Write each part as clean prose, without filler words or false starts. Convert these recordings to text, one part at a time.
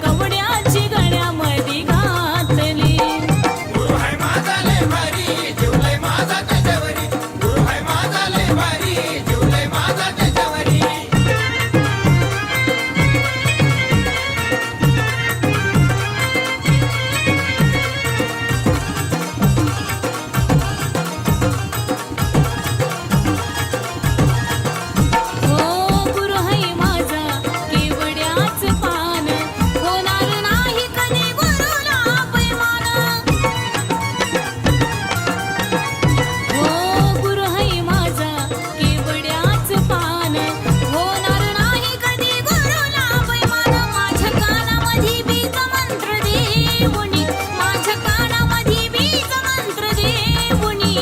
कवड्याची गळ्यामध्ये घातली. गुरु हाय माझा लय भारी जीव लय माझा त्याच्यावरी. गुरु हाय माझा लय भारी जीव लय माझा त्याच्यावरी. हो गुरु हाय माझा केवड्याच पान, होणार नाही कधी गुरुला अपमान. हो गुरु हाय माझा केवड्याच पान, होणार नाही कधी गुरुला अपमान. माझ्या कानामध्ये बीज मंत्र देऊनी, माझ्या कानामध्ये बीज मंत्र देऊनी,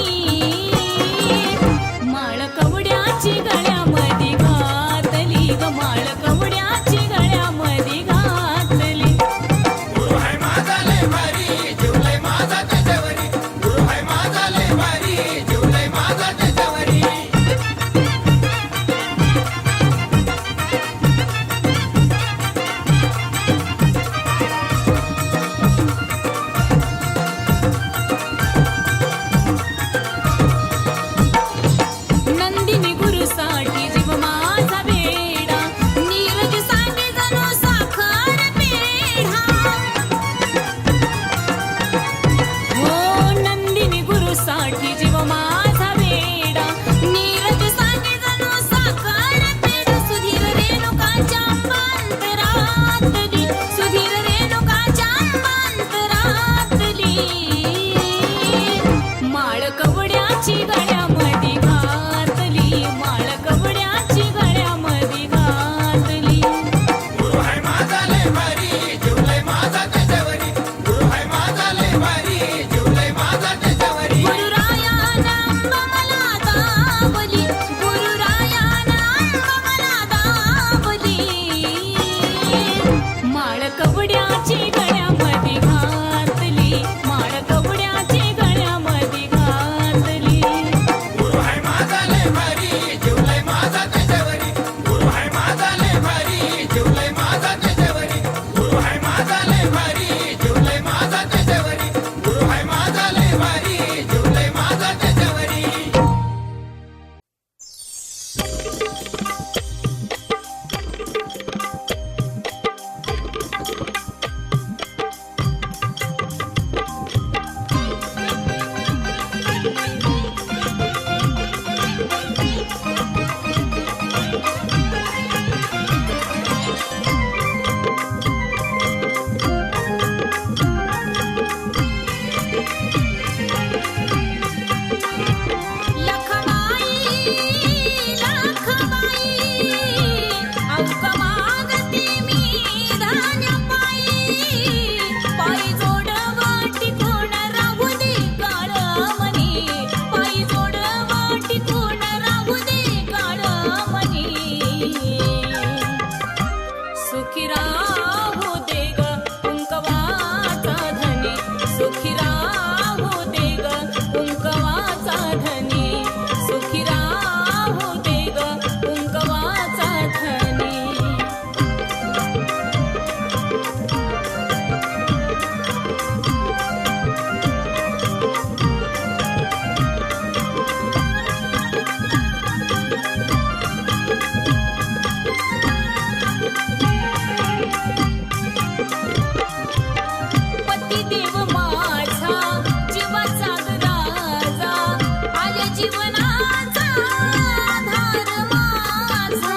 माळ कवड्याची गळ्यामध्ये घातली ग, माळ कवड्याची गळ्यामध्ये घातली. गुरु हाय माझा लय भारी जीव लय माझा त्याच्यावरी. गुरु हाय माझा लय भारी जीव लय माझा त्याच्यावरी. नंदिनी गुरुसाठी जीव माझा वेडा, नीरज सांगे जणू साखर पेढा. हो नंदिनी गुरुसाठी जीव माझा वेडा, नीरज सांगे जणू साखर पेढा. सुधीर रेणुकाच्या अंतरातली, सुधीर रेणुकाच्या अंतरातली, माळ कवड्याची गळ्यामध्ये घातली, माळ कवड्याची गळ्यामध्ये घातली. गुरु हाय माझा लय भारी जीव लय माझा त्याच्यावरी. गुरु हाय माझा लय भारी जीव लय माझा त्याच्यावरी. गुरुरायानं अंब मला दाबली, गुरुरायानं अंब मला दाबली, माळ कवड्याची गळ्यामध्ये घातली, माळ कवड्याची गळ्यामध्ये घातली. गुरु हाय माझा लय भारी जीव लय माझा त्याच्यावरी. गुरु हाय माझा लय भारी जीव लय माझा त्याच्यावरी. गुरु हाय माझा लय भारी जीव लय माझा त्याच्यावरी. गुरु हाय माझा लय भारी जीव लय माझा त्याच्यावरी. लखबाई लखबाई अवक मागते मी धान्य पायी, पायी जोडवटी कोण राहू दे काळमणी, पायी जोडवटी कोण राहू दे काळमणी. सुखी राहू दे ग कुंकवाचा धनी, सुखी राहू दे ग कुंकवाचा धनी, सुखी राहू दे ग कुंकवाचा धनी. पतिदेव माझा जीवाचा राजा, आले जीवनाचा आधार माझा.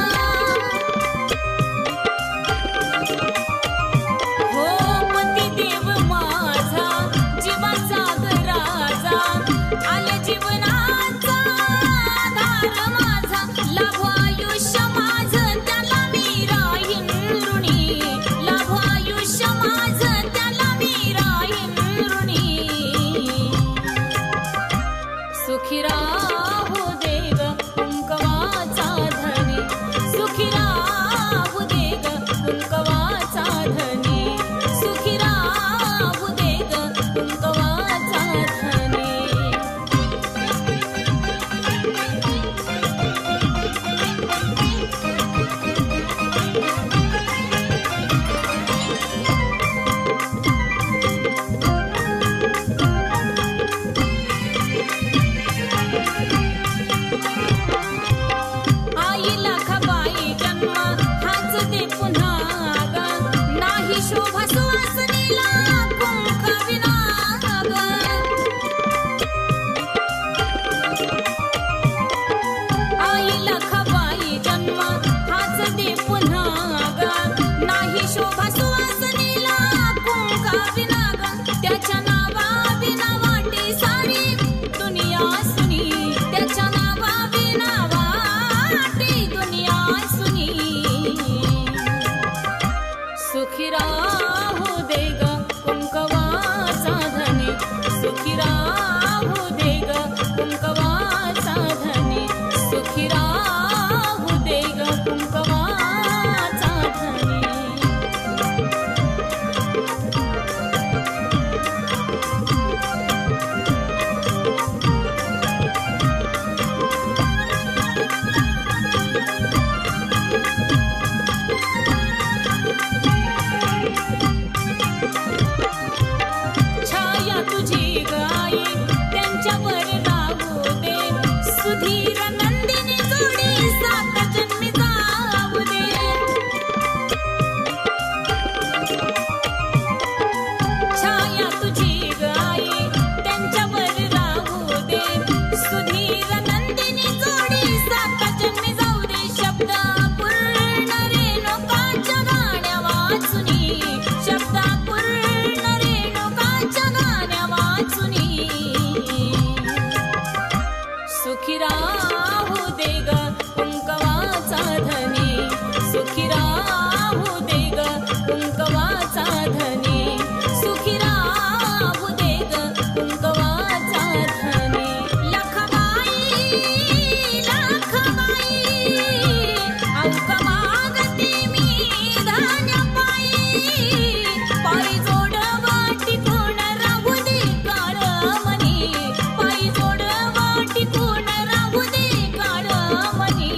हो पतिदेव माझा जीवाचा राजा, आले जीवनाचा आधार माझा. लाभो आयुष्य माझं त्याला मी राहीन ऋणी, लाभो आयुष्य सुवासनीला कुंकविना ग आई लखाबाई जन्म हाच दे पुन्हा ग नाही शोभा सुवासनीला कुंकविना ग त्याच्या नावा विना वाटे सारी दुनिया सुनी त्याच्या नावा विना वाटे दुनिया सुनी सुखी राहू दे ग कुंकवाचा धनी सुखी राहू दे ग कुंकवाचा धनी सुखी राहू दे ग कुंकवाचा धनी छाया तुझी गाई त्यांच्यावर राहू दे सुधीर नंदिनी जोडी सात जन्मी जाऊ दे छाया तुझी गाई त्यांच्यावर राहू दे सुधीर नंदिनी जोडी सात जन्मी जाऊ दे शब्द पूर्ण रेणुकाच्या गाण्या वाचुनी शब्द पूर्ण रेणुकाच्या गाण्या वाचुनी सुखी राहू दे ग कुंकवाचा धनी सुखी राहू दे ग कुंकवाचा धनी सुखी राहू दे ग कुंकवाचा धनी लखाबाई लखाबाई औका मागते मी धान्य पायी पायी जोड वाटी कोण राहू दे काळ मनी पायी जोड वाटी कोण राहू दे काळ मनी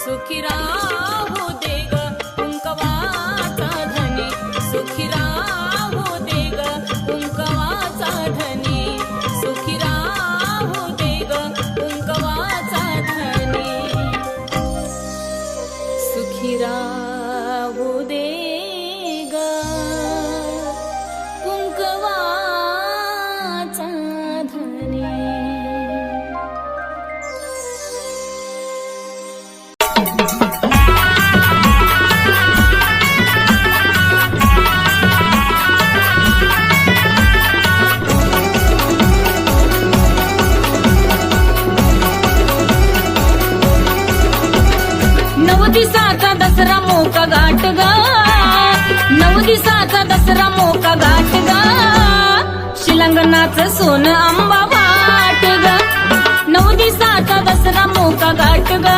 सुखी राहू दे ग कुंकवाचा धनी सुखी राहू दे ग कुंकवाचा धनी सुखी राहू दे ग कुंकवाचा धनी सुखी राहू दे ग कुंकवाचा धनी नऊ दिवसाचा दसरा मोका गाठ ग नऊ दिवसाचा दसरा मोका गाठ ग शिलंगणाचं सोनं आंबा वाट ग नऊ दिवसाचा दसरा मोका गाठ ग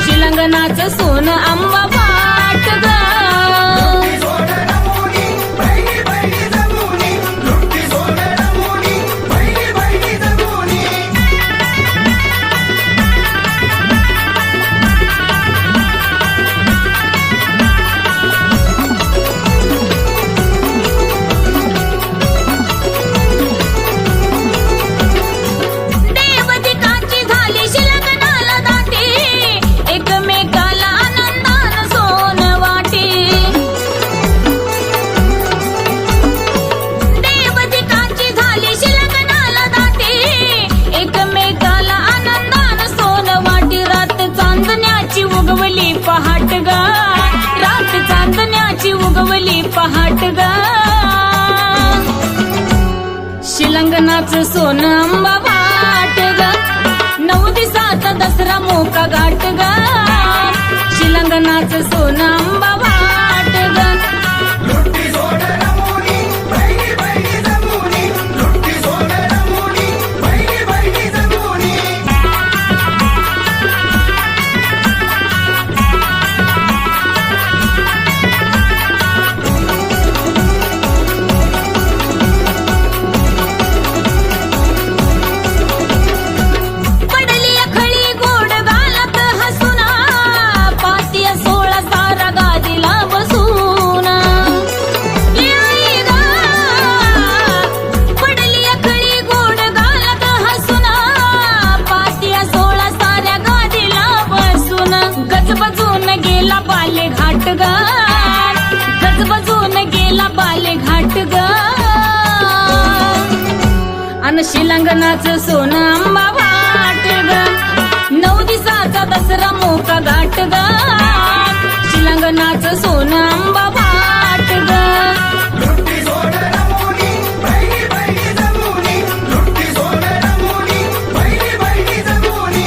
शिलंगणाचं सोनं आंबा वाट ग सोड रमुनी बहिणी बहिणी जमुनी लुट्टी सोड रमुनी बहिणी बहिणी जमुनी देवदिकाची झाली शिलंगणाला दाटी एकमेकाला आनंदानं सोन वाटे देवदिकाची झाली शिलंगणाला दाटी एकमेकाला आनंदानं सोन वाटी रात चांदण्याची उगवली पहाट ग रात चांदण्याची उगवली पहाट ग शिलंगणाचं सोनं आंबा वाट ग नऊ दिवसाचा दसरा मोका गाठ ग शिलंगणाचं सोनं आंबा वाट ग लुट्टी सोड रमुनी बहिणी बहिणी जमुनी लुट्टी सोड रमुनी बहिणी बहिणी जमुनी पडली खळी गोड गालत हसुना पातिया 16 सारा गेला बाले घाट ग अन शिलंगणाचं सोनं आंबा वाट ग 9 दिवसाचा दसरा मोका घाट ग शिलंगणाचं सोनं आंबा वाट ग लुट्टी सोड रमोनी बहिणी बहिणी जमुनी लुट्टी सोड रमोनी बहिणी बहिणी जमुनी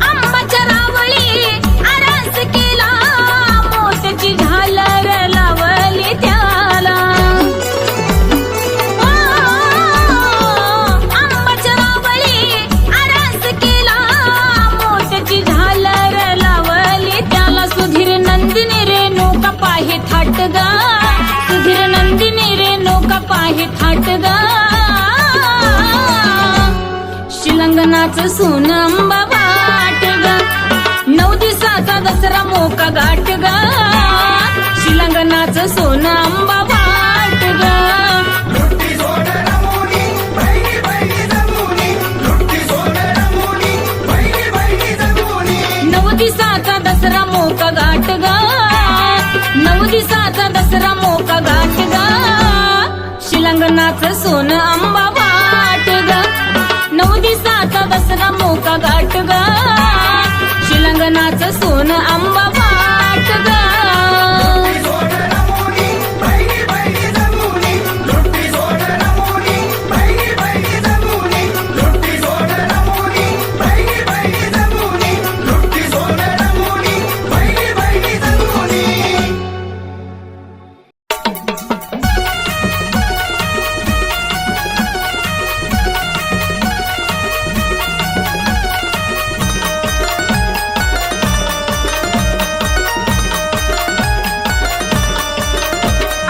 आंबाच्या रावळी आरास केला मोत्याची झालर लावली त्याला आंबाच्या रावळी आरास केला मोत्याची झालर लावली त्याला सुधीर नंदिनी रेणुका पाहे थाट ग सुधीर नंदिनी रेणुका पाहे थाट ग शिलंगणाचं सोनं आंबा वाट ग 9 दिवसाचा दसरा मोका घाट ग शिलंगणाचं सोनं आंबा वाट ग लुट्टी सोड रमोनी बहिणी बहिणी जमुनी लुट्टी सोड रमोनी बहिणी बहिणी जमुनी 9 दिवसाचा दसरा मोका घाट ग 9 दिवसाचा दसरा मोका घाट ग शिलंगणाचं सोनं आंबा वाट ग 9 दिवसाचा दसरा मोका घाट ग शिलंगणाचं सोनं आंबा वाट ग सोड रमोनी बहिणी बहिणी जमुनी लुट्टी सोड रमोनी बहिणी बहिणी जमुनी लुट्टी सोड रमोनी बहिणी बहिणी जमुनी लुट्टी सोड रमोनी बहिणी बहिणी जमुनी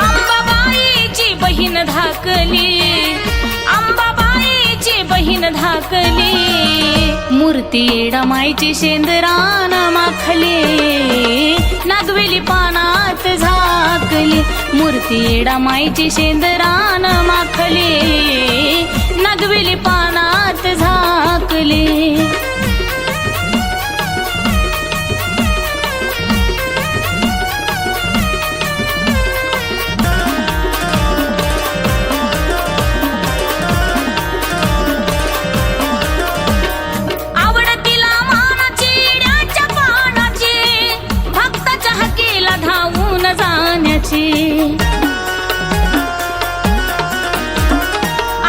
अंबाबाईची बहीण धाकली अंबाबाईची बहीण धाकली मूर्ती डमाईची शेंदरान माखली नागवेली पानात झाकली मूर्ती डमाईची शेंदरान माखली नागवेली पानात झाकली आवडतीला मानाची ड्याच्या पानाची भक्ताच्या हकीला धावून जाण्याची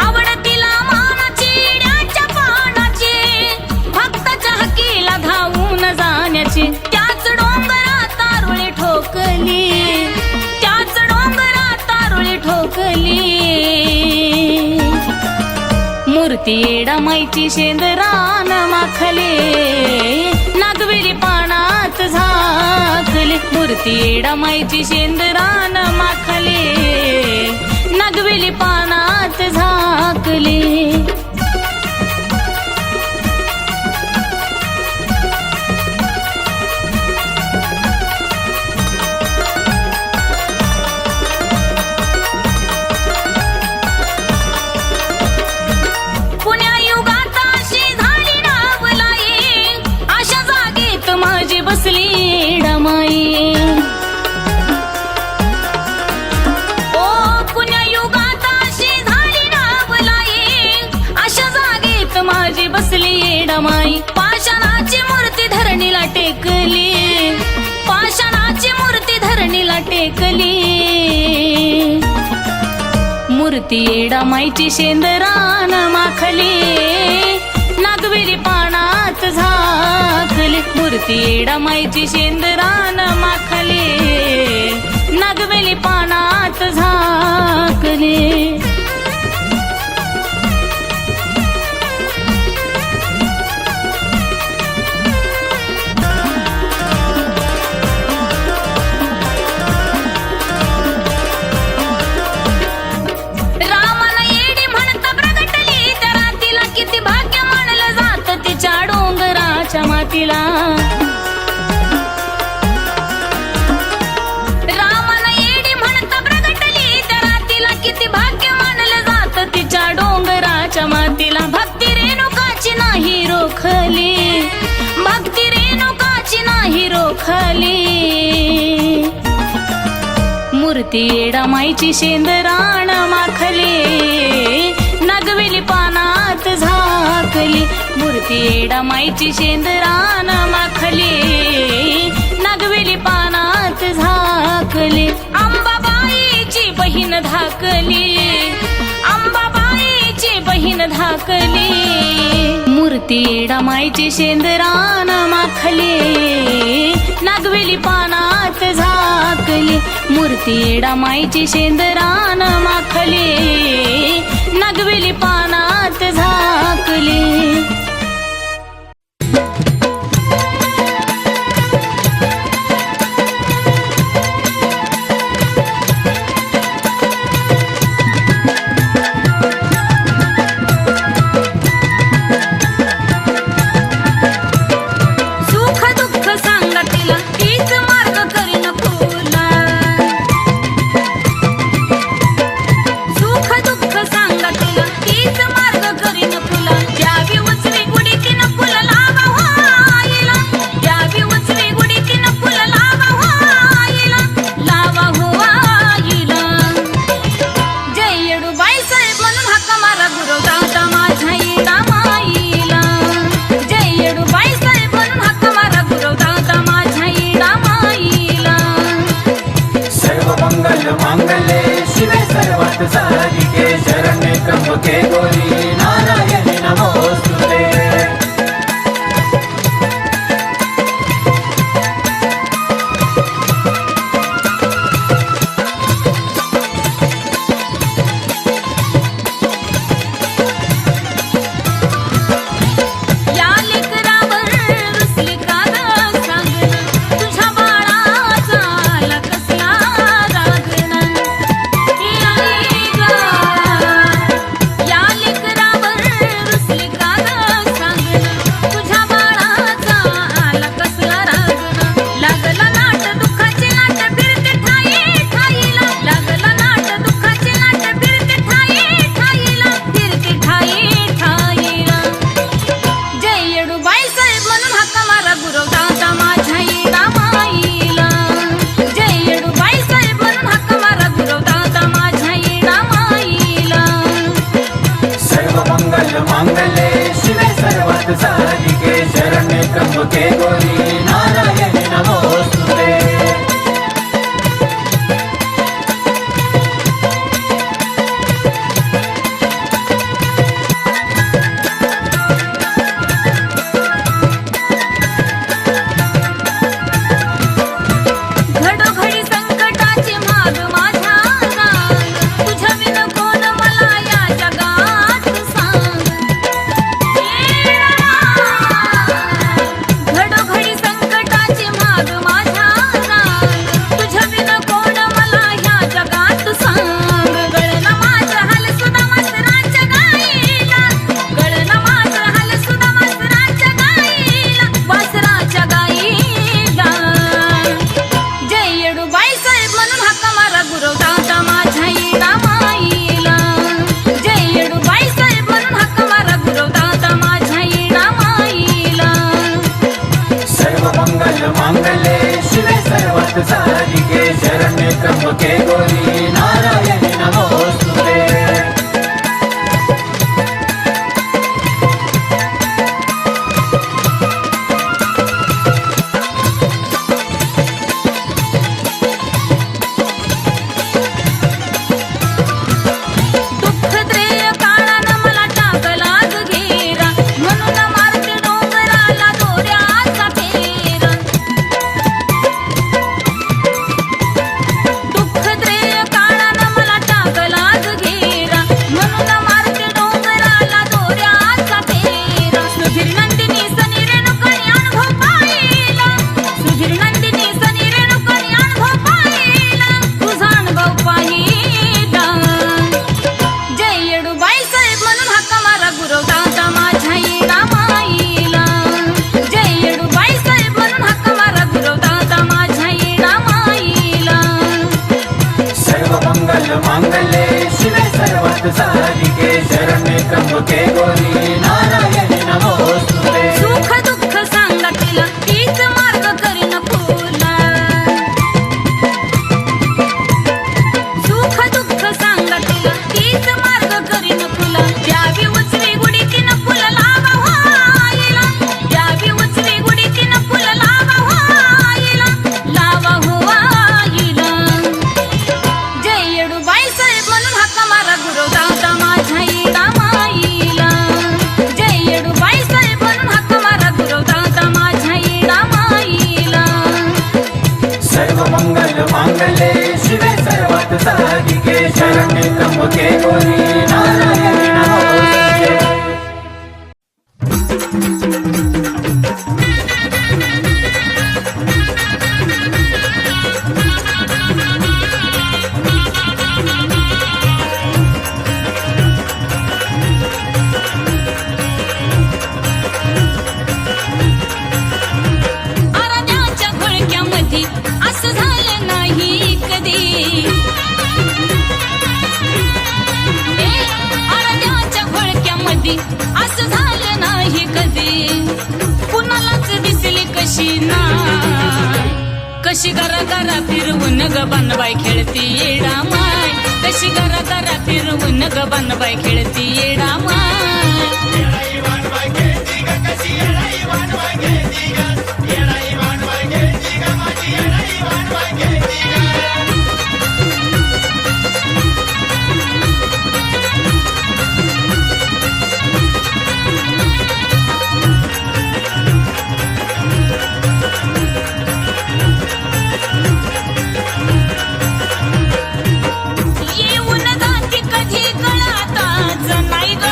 आवडतीला मानाची ड्याच्या पानाची भक्ताच्या हकीला धावून जाण्याची त्याच डोंगरात तारुळी ठोकली त्याच डोंगरात तारुळी ठोकली मूर्ती डमाईची शेंदरान माखली नागवेली पानात झाकली मूर्ती डमाईची शेंदरान माखली नागवेली पानात झाकली पुण्या युगात अशी झाली नावलाई अशा जागेत माझी बसली डमाई ओ पुण्या युगात अशी झाली नावलाई अशा जागेत माझी बसली डमाई पाषाणाची मूर्ती धरणीला टेकली पाषाणाची मूर्ती धरणीला टेकली मूर्ती डमाईची शेंदरान माखली नागवेली पानात झाकली मूर्ती डमाईची शेंदरान माखली नागवेली पानात झाकली मातीला रोखली मूर्ती येडामाईची शेंदराण माखली नागवेली पानात झाकली मूर्ती येडामाईची शेंदराण माखली नागवेली पानात झाकली अंबाबाईची बहीण धाकली अंबाबाईची बहीण धाकली मूर्ती येडामाईची शेंदरान माखली नागवेली पानात झाकली मूर्ती येडामाईची शेंदरान माखली नागवेली पानात झाकली मांगल्ये शिवे सर्वात साधिके शरण्ये त्र्यंबके गौरी नारायणी नमोस्तुते मांगल्ये शिवे सर्वात साधिके शरण्ये त्र्यंबके गौरी नारायणी नमोस्तुते घडोघडी संकटाची माग माझ्या रांग तुझ्या विना कोण मला या जगात सांग घडोघडी संकटाची माग माझ्या रांग तुझ्या विना कोण मला या जगात सांग गळना माझं हाल सुद्धा मास्तरांच्या गाईला गळना माझं हाल सुद्धा मास्तरांच्या गाईला वासराच्या गाईला जय येडूबाई साहेब म्हणून हाका मारा गुरव दादा माझ्या येडामाईला जय येडूबाई साहेब म्हणून हाका मारा गुरव दादा माझ्या येडामाईला सर्व मंगल मांगल्ये शिवे सर्वात साधिके शरण्ये त्र्यंबके गौरी नारायणी नमोस्तुते दुःख त्रेय काळानं मला टाकला ग घेरा म्हणून मारते डोंगराला दोऱ्याचा फेरा दुःख त्रेय काळानं मला टाकला ग घेरा म्हणून मारते डोंगराला दोऱ्याचा फेरा सुधीर नंदिनी सनी रेणुकणी अनुभव पाहिला सुधीर नंदिनी सनी रेणुकणी अनुभव पाहिला तुझा अनुभव पाहिला जय येडूबाई साहेब म्हणून हाका मारा गुरव दादा माझ्या येडामाईला जय येडूबाई साहेब म्हणून हाका मारा गुरव दादा माझ्या येडामाईला सर्व मंगल मांगल्ये शिवे सर्वात साधिके शरण्ये त्र्यंबके गौरी नारायणी नमोस्तुते सुख दुःख सांगा तिला तीच मार्ग करीन त्र्यंबके गौरी नारायणी नमोस्तुते. आराध्याच्या घोळक्यामध्ये असं झालं नाही कधी. आराध्याच्या घोळक्यामध्ये असं झालं नाही कधी. कुणालाच दिसली कशी ना कशी गरा गरा फिरवून ग बनबाई खेळती येडा माय. कशी गरा गरा फिरवून ग बनबाई खेळती येडा माय. येडाई वाणवाय खेळती ग कशी येडाई वाणवाय खेळती ग. येडाई वाणवाय खेळती ग माझी येडाई वाणवाय खेळती ग. येऊन जाती कधी कळताच नाही ग.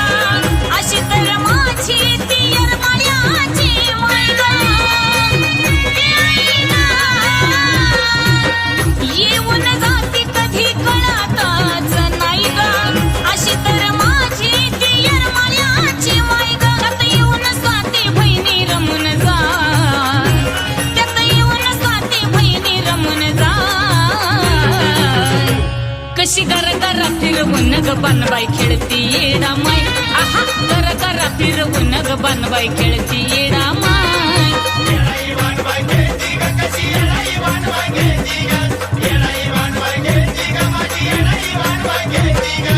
अशी तर माझी ती येरमाळ्याची माय ग. ती आई ग. येऊन जाती कधी कळताच नाही ग. अशी तर माझी ती येरमाळ्याची माय ग. त्यात येऊन स्वाती बहिणी रमून जा. त्यात येऊन स्वाती बहिणी रमून जा. कशी गर गरा फिरवून ग बनबाई खेळती येडा माय. आहा गर गरा फिरवून ग बनबाई खेळती येडा माय. येडाई वाणवाय खेळती ग कशी येडाई वाणवाय खेळती ग. येडाई वाणवाय खेळती ग माझी येडाई वाणवाय खेळती ग.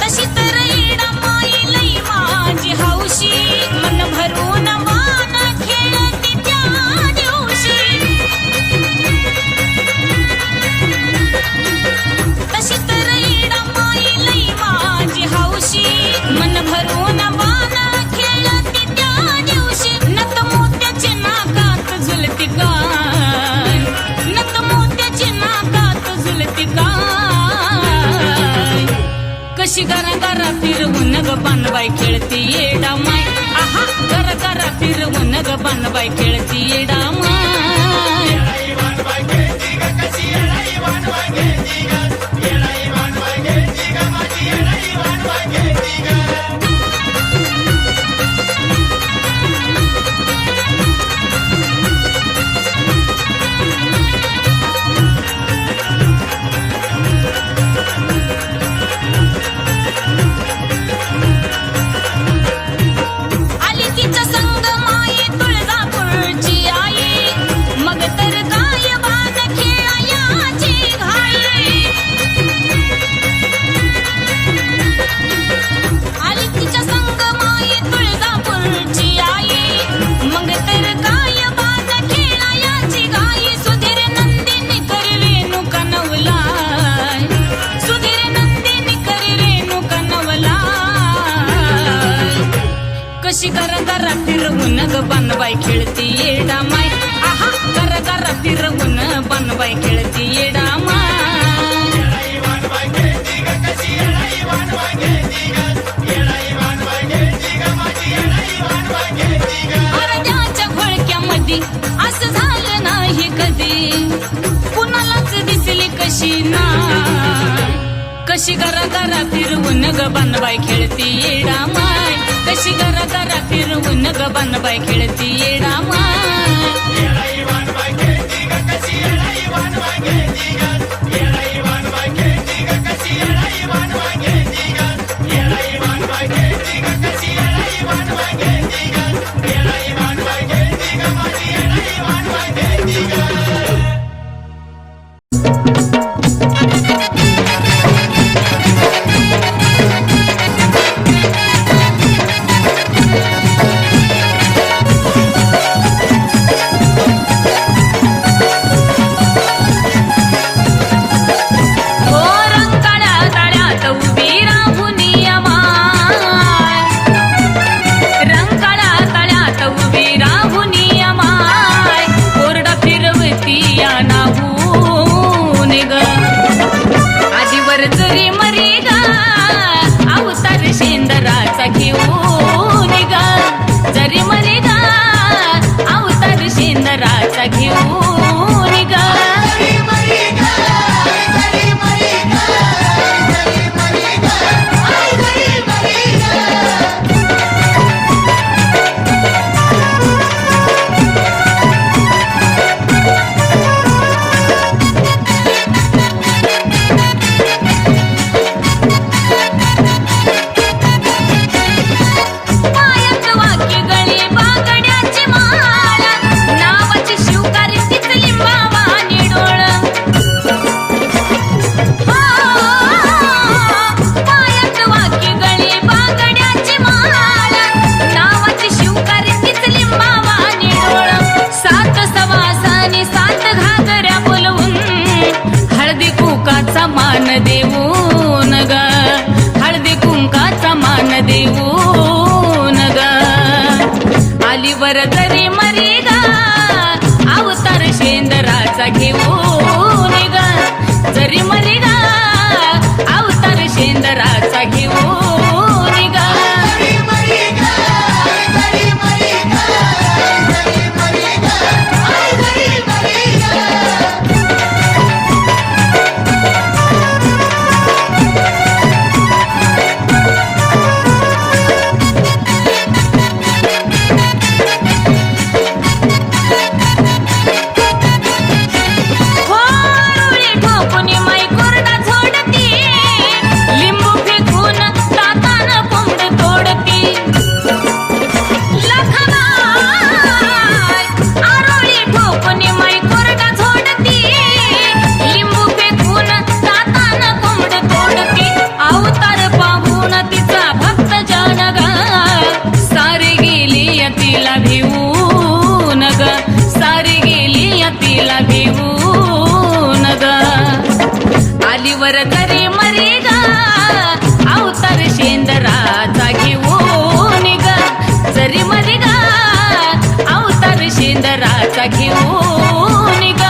तशी तर येडा माई लई माझी हौशी. मन भरून वान खेळती त्या दिवशी. तशी तर येडा माई लई माझी हौशी. मन भरून वान खेळती त्या दिवशी. नत मोत्याची नाकात झुलती काय. नत मोत्याची नाकात झुलती काय. कशी गरा गरा फिरवून ग बनबाई खेळती येडा माय. आहा गरा गरा फिरवून ग बनबाई खेळती येडा माय. येडाई वाणवाय खेळती ग कशी येडाई वाणवाय खेळती ग. येडाई वाणवाय खेळती ग माझी येडाई वाणवाय खेळती ग. आली तिच्या संग माई तुळजापूरची आई. मग तर काय बाण खेळायाची घाई. आली तिच्या संग माई तुळजापूरची आई. मग तर काय बाण खेळायाची घाई. सुधीर नंदिनी कर रेणुका नवलाय. सुधीर नंदिनी कर रेणुका नवलाय. कशी गरा गरा फिरवून ग बनबाई खेळती येडा माय. आहा गरा गरा फिरवून बनबाई खेळती येडा माय. येडाई वाणवाय खेळती ग कशी येडाई वाणवाय खेळती ग. येडाई वाणवाय खेळती ग माझी येडाई वाणवाय खेळती ग. आराध्याच्या घोळक्यामध्ये असं झालं नाही कधी. कुणालाच दिसली कशी ना कशी गरा गरा फिरवून ग बनबाई खेळती येडा माय. कशी गरा गरा फिरवून ग बनबाई खेळती येडा माय. येडाई वाणवाय खेळती ग कशी येडाई वाणवाय खेळती ग. येडाई वाणवाय खेळती ग कशी येडाई वाणवाय खेळती ग. येडाई वाणवाय खेळती ग कशी येडाई वाणवाय खेळती ग. येडाई वाणवाय खेळती ग माझी येडाई वाणवाय खेळती ग. शेंदराचा घेऊन ग जरी मरे ग अवतार शेंदराचा घेऊन ग पायात वाक्य गळे बागड्याची माळ नावाची शिवकारी तीच लिंबावानी डोळ पायात वाक्य गळे बागड्याची माळ नावाची शिवकारी तीच लिंबावानी डोळ सात सवासानी सात घागऱ्या बोलवून हळदी कुंकाचा मान देऊन ग हळदी कुंकाचा मान देऊन ग आलीवर जरी मरी ग अवतार शेंदराचा घेऊन ग जरी मरी ग अवतार शेंदराचा घेऊन ग होरुळी ठोकुनी माई कोरडा झोडती लिंबू फेकून दातानं कोंबड तोडती लखमाय आरोळी ठोकुनी माई कोरडा झोडती लिंबू फेकून दातानं कोंबड तोडती अवतार पाहून तिचा भक्त जन ग सारी गेली तिला भिवून ग सारी गेली तिला भिवून ग आलीवर तरी मरी ग अवतार शेंदराचा घेऊन ग जरी मरी ग अवतार शेंदराचा घेऊन ग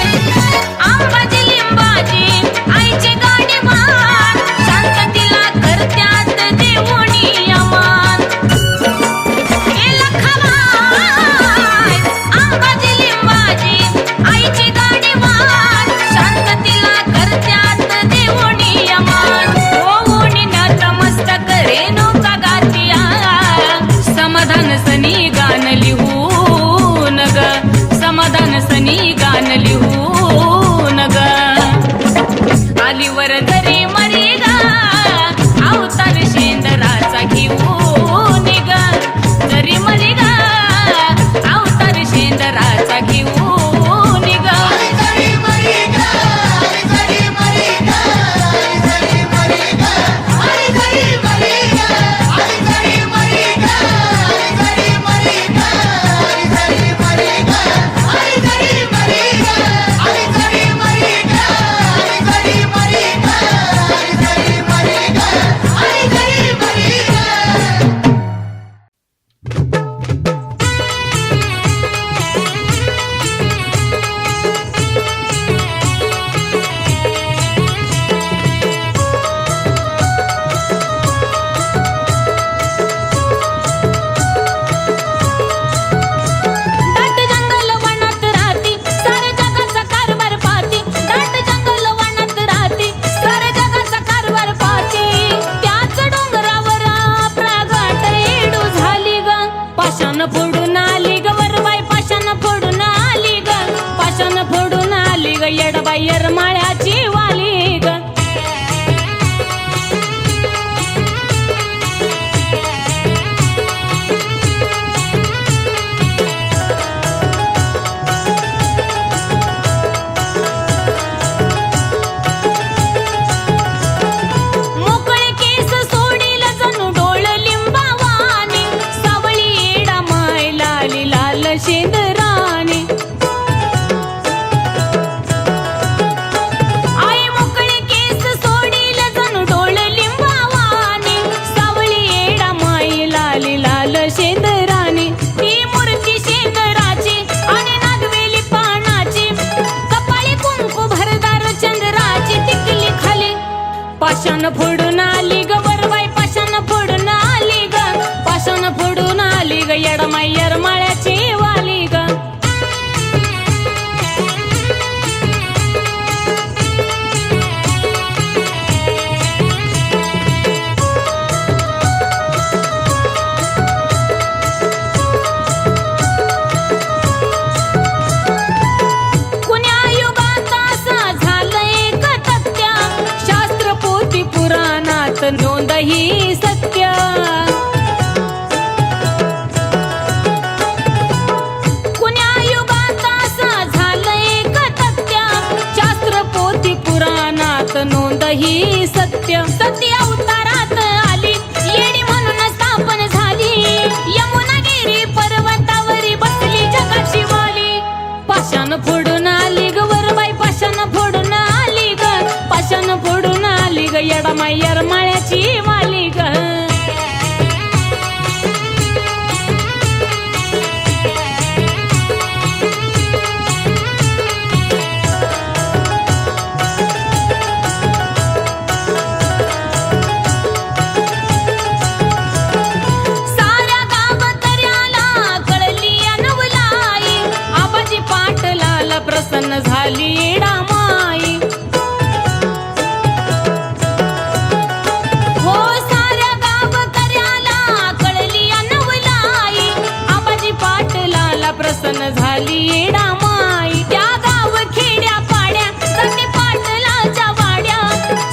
अंबाजी लिंबाजी आईची गाडी मान शांततीला करत्यात देवणी अमान हे लखमाय अंबाजी लिंबाजी आईची गाडी मान शांततीला करत्यात देवणी अमान ओवणी नतमस्तक रेणुका गातिया समाधान सनी गान लिहून ग समाधान सनी गान लिहून ग आलीवर जरी मरी ग अवतार शेंदराचा घेऊन ग जरी मरी ग अवतार शेंदराचा घेऊन ग Mari, शेंदराने, ती मूर्ती शेंदराची आणि नागवेली पानाची, कपाळी कुंकू भरदार चंद्राची टिकली खाली. पाषाण फोडून आली ग वरबाई, पाषाण फोडून आली ग, पाषाण फोडून आली ग येडमाई येरमाळ्याची वाली ग. कुण्या युगात असा झालंय कथत्या, शास्त्र पोथी पुराणात नोंद ही सत्य. कुण्या युगात असा झालंय कथत्या, शास्त्र पोथी पुराणात नोंद ही सत्य. सती अवतारात आली येडी म्हणून स्थापन झाली, यमुनागिरी पर्वतावरी बसली जगाची वाली. पाषाण फोडून आली ग वरबाई, पाषाण फोडून आली ग, पाषाण फोडून आली ग येडमाई येरमाळ्याची वाली ग. साऱ्या गावकऱ्याला कळली अनवलाई, आबाजी पाटलाला प्रसन्न झाली येडामाई. हो साऱ्या गावकऱ्याला कळली अनवलाई, आबाजी पाटलाला प्रसन्न झाली येडामाई. त्या गाव खेड्या पाड्या सती पाटलाच्या वाड्या,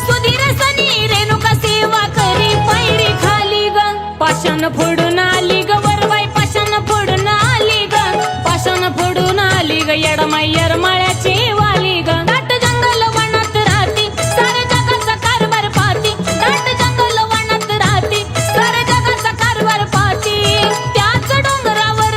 सुधीर सनी रेणुका सेवा करी पैरी खाली ग. पाषाण फोडून आली ग वरबाई, पाषाण फोडून आली ग, पाषाण फोडून आली ग येडमाई येरमाळ्याची वाली ग. दाट जंगल वनात राहती साऱ्या जगाचा कारभार पाहती, दाट जंगल वनात राहती साऱ्या जगाचा कारभार पाहती. त्याच डोंगरावर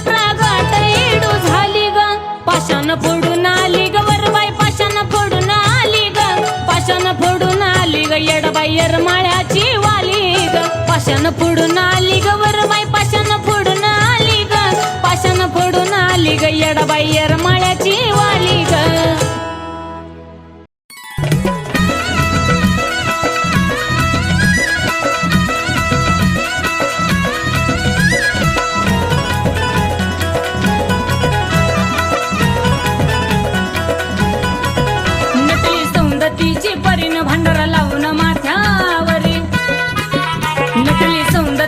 प्रगट येडू झाली ग. पाषाण फोडून आली ग वरबाई, पाषाण फोडून आली ग, पाषाण फोडून आली ग येडबाई येरमाळ्याची वाली ग. पाषाण फोडून आली ग वरबाई, पाषाण फोडून आली ग, पाषाण फोडून आली ग येडबाई येरमाळ्याची वाली ग. नटली सौंदतीची परीन भांडारा लावून माथ्यावरी, नटली सौंदतीची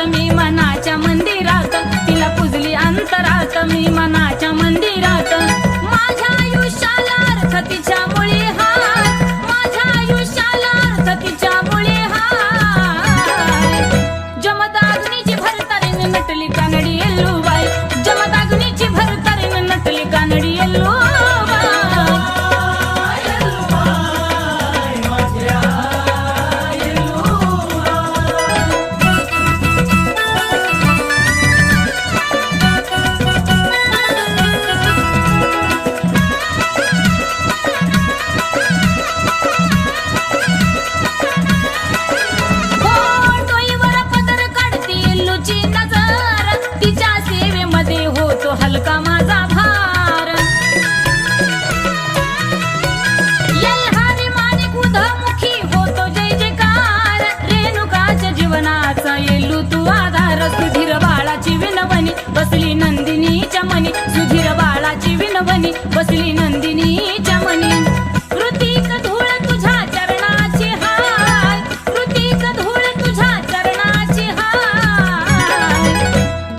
मी मनाच्या मंदिरात, तिला पुजली अंतरात मी मनाच्या मंदिरात. माझ्या आयुष्याला अर्थ तिच्यामुळे हाय, माझ्या आयुष्याला अर्थ तिच्यामुळे हाय. जमदाग्नीची भरतारीने नटली कानडी येल्लूबाई, जमदाग्नीची भरतारीने नटली कानडी येल्लूबाई. हलका माझा भार. यल्हारी माणिक उधमुखी होतो जय जयकार, रेणुकाच्या जीवनाचा येल्लू तू आधार. सुधीर बाळाची विनवणी बसली नंदिनीच्या मनी, सुधीर बाळाची विनवणी बसली नंदिनीच्या मनी. ऋतिक धूळ तुझ्या चरणाची हाय, ऋतिक धूळ तुझ्या चरणाची हाय.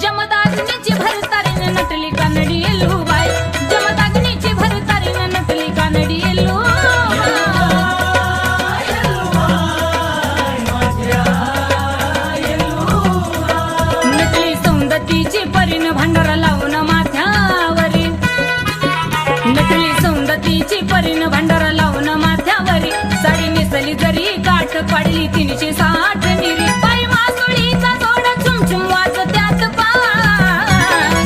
जमदाग्नीची भरतारीने नटली कानडी येल्लूबाई, जमदाग्नीची भरतारीने नटली कानडी येल्लूबाई. नटली सौंदतीची परीन भांडार लावून माथ्यावरी, नटली सौंदतीची परीन भांडार लावून माथ्यावरी. साडी नेसली जरी काठ काढली 360 निरी, पाय मासुळीचा जोड चुमचुम वाजत्यात पाय.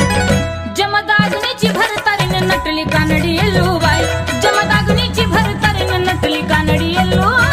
जमदाग्नीची भरतारीने नटली कानडी येल्लूबाई, जमदाग्नीची भरतारीने नटली कानडी येल्लूबाई.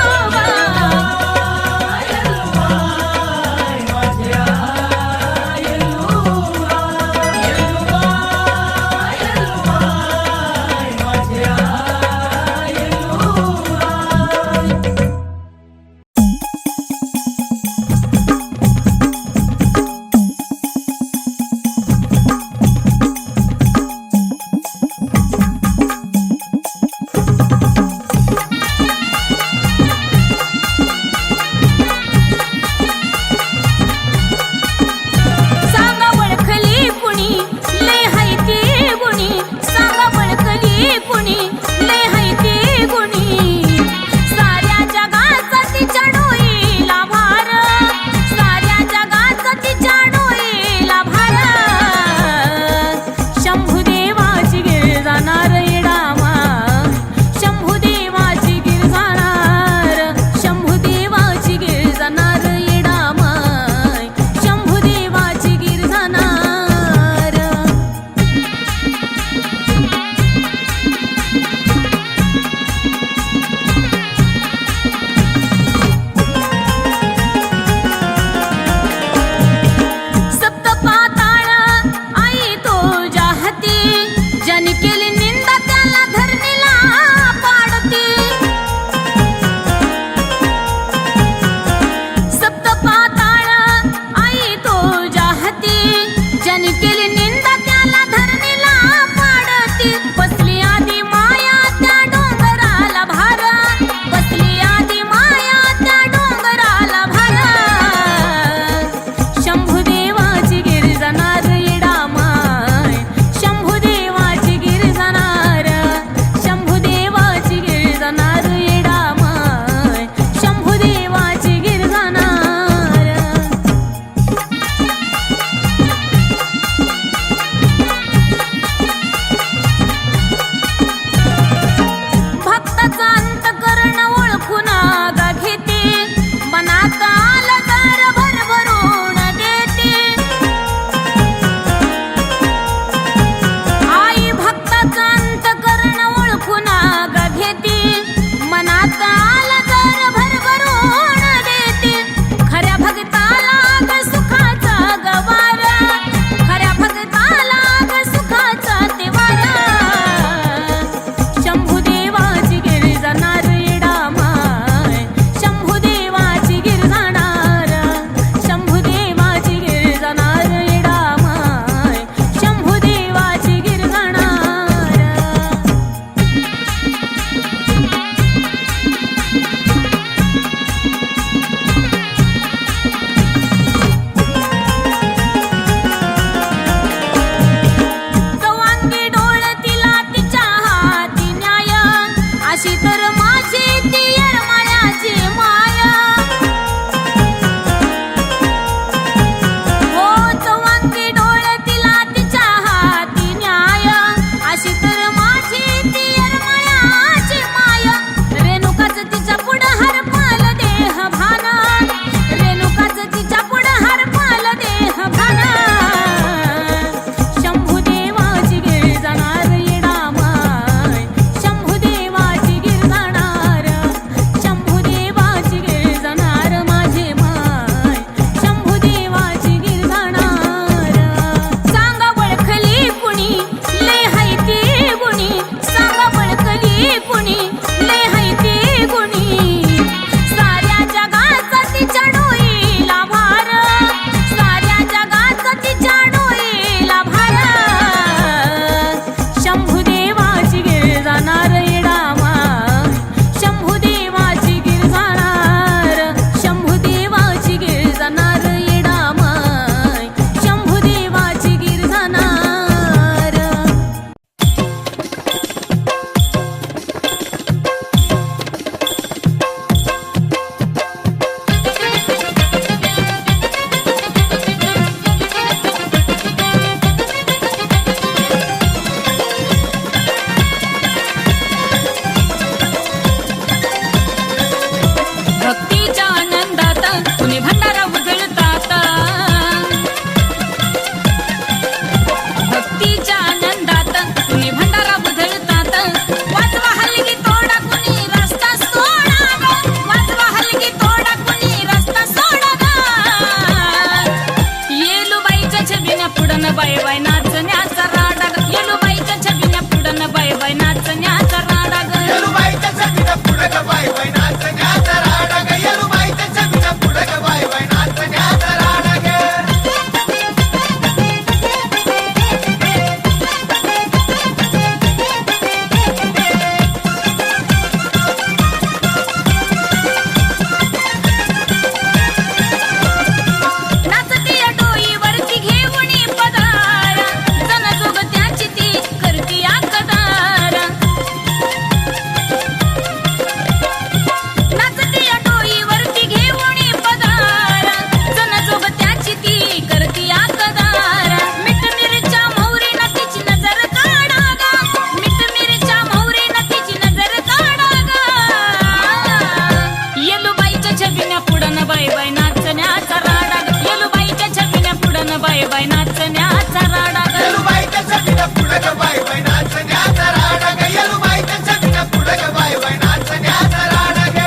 बाय बाय नाचण्याचा राडा ग. येलूबाईच्या छबीनं पुढं ग बाय बाय नाचण्याचा राडा ग. येलूबाईच्या छबीनं पुढं ग बाय बाय नाचण्याचा राडा ग.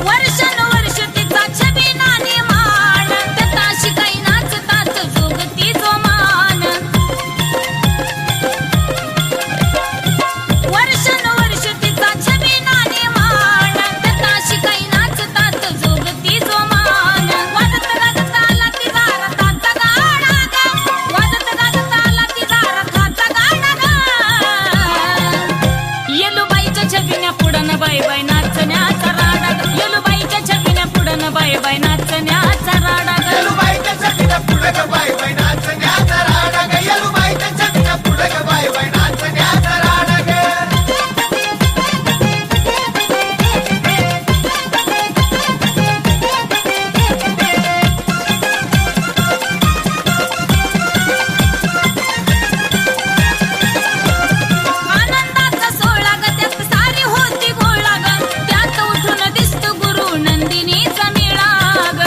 वर्षानुवर्ष तिचा छबिनाने मान, त्या शिकाई नाचतात जोगती जोमान. वर्षानुवर्ष तिचा छबिनाने मान, त्या शिकाई नाचतात जोगती जोमान. वाजत गाजत आला तिचा रथाचा गाडा ग. वाजत गाजत आला तिचा रथाचा गाडा ग. येलूबाईच्या छबिन्या पुढं बाय बाय नाचण्याचा राडा ग. येलूबाईच्या छबिन्या पुढं बाय बाय नाचण्याचा राडा ग. येलूबाईच्या छबीनं पुढं ग बाय बाय नाचण्याचा राडा ग. येलूबाईच्या छबीनं पुढं ग बाय बाय नाचण्याचा राडा ग. आनंदाचा सोहळा ग त्यात सारी होती गोळा ग. त्यात उठून दिसतो गुरु नंदिनीचा मेळा ग.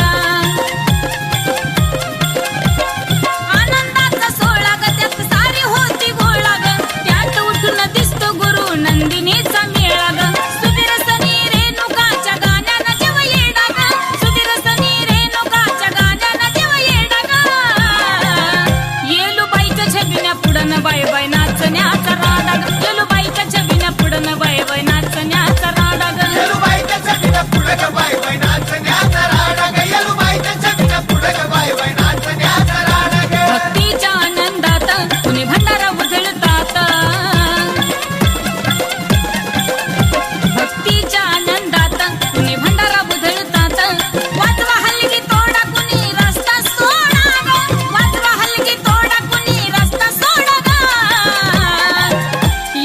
आनंदाचा सोहळा ग त्यात सारी होती गोळा ग. त्यात उठून दिसतो गुरु नंदिनीचा मेळा ग. सुधीर सनी रेणुकाच्या गाण्यानं जेव येडा ग. सुधीर सनी रेणुकाच्या गाण्यानं जेव येडा ग. येलूबाईच्या छबिन्या पुढं बाय बाय नाचण्याचा राडा ग. येलूबाईच्या छबिन्या पुढं बाय बाय नाचण्याचा राडा ग. येलूबाईच्या छबीनं पुढं ग बाय बाय नाचण्याचा राडा ग. येलूबाईच्या छबीनं पुढं ग बाय बाय नाचण्याचा राडा ग. भक्तीच्या आनंदात कुणी भंडारा उधळतात. भक्तीच्या आनंदात कुणी भंडारा उधळतात. वाजवा हलगी तोडा कुणी रस्ता सोडा ग. वाजवा हलगी तोडा कुणी रस्ता सोडा ग.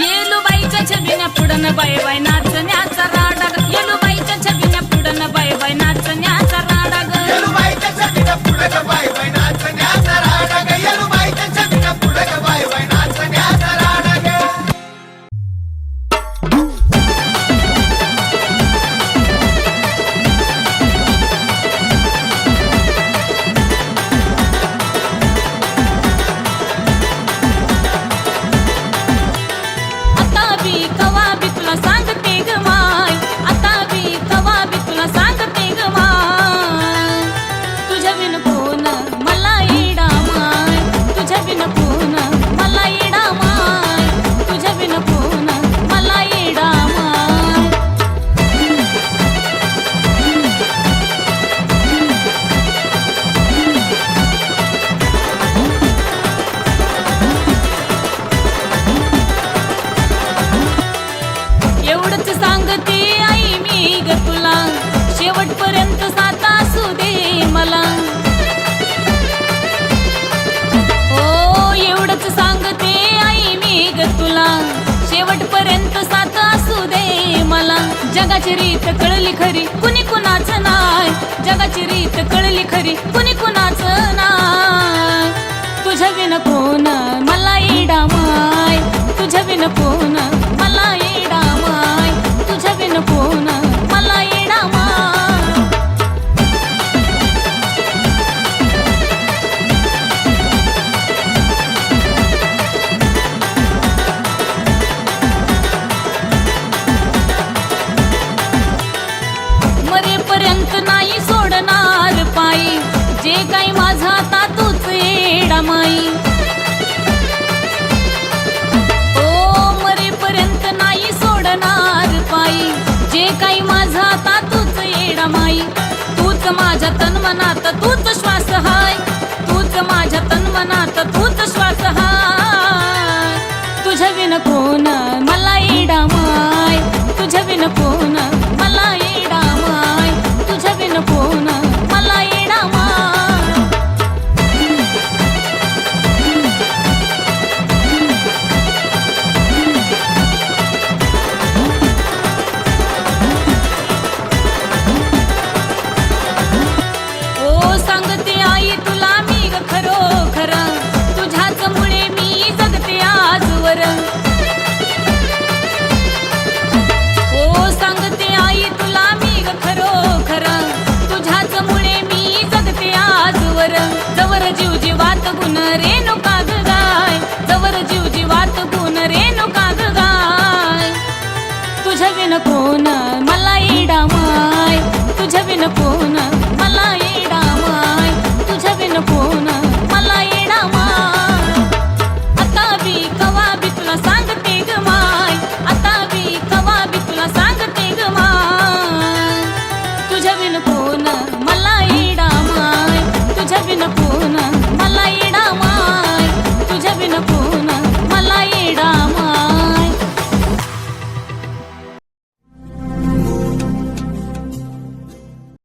येलूबाईच्या छबिन्या पुढं बाय बाय नाचण्याचा राडा ग. येलूबाईच्या छबिन्या पुढं बाय बाय नाचण्याचा राडा ग. येलूबाईच्या छबीनं पुढं ग बाय बाय नाचण्याचा राडा ग. येलूबाईच्या छबीनं पुढं ग बाय बाय नाचण्याचा राडा ग. आता बी कवा बी तुला सांगते ग माय. आता बी कवा बी तुला सांगते ग माय. तुझ्या बिन कोण मला येडा माय. तुझ्या बिन कोण मला येडा माय. तुझ्या बिन कोण मला येडा माय. एवढंच सांगते आई मी ग तुला, शेवटपर्यंत साथ असू दे मला. हो एवढंच सांगते आई मी ग तुला, शेवटपर्यंत साथ असू दे मला. जगाची रीत कळली खरी कुणी कुणाचं नाय. जगाची रीत कळली खरी कुणी कुणाचं नाय. तुझ्या बिन कोण मला येडा माय. तुझ्या बिन कोण मला येडा माय. तुझ्या बिन कोण मला येडा माय. मरेपर्यंत नाही सोडणार पायी, जे काही माझा आता तूच येडा माई. ओ मरेपर्यंत नाही सोडणार पायी, जे काही माझा आता तूच येडा माई. तूच माझ्या तन्मनात तूच श्वास हाय. तूच माझ्या तन्मनात तूच श्वास हाय. तुझ्या बिन कोण मला येडा माय. तुझ्या बिन कोण मला येडा माय. तुझ्या बिन कोण मला येडा माय. ओ सांग तुझ्यावर जवर जीव जीवात गुण रेणुका ग गाय जवर जीव जीवात गुण रेणुका ग गाय तुझ्या विन कोण मला येडा माय तुझ्या विन कोण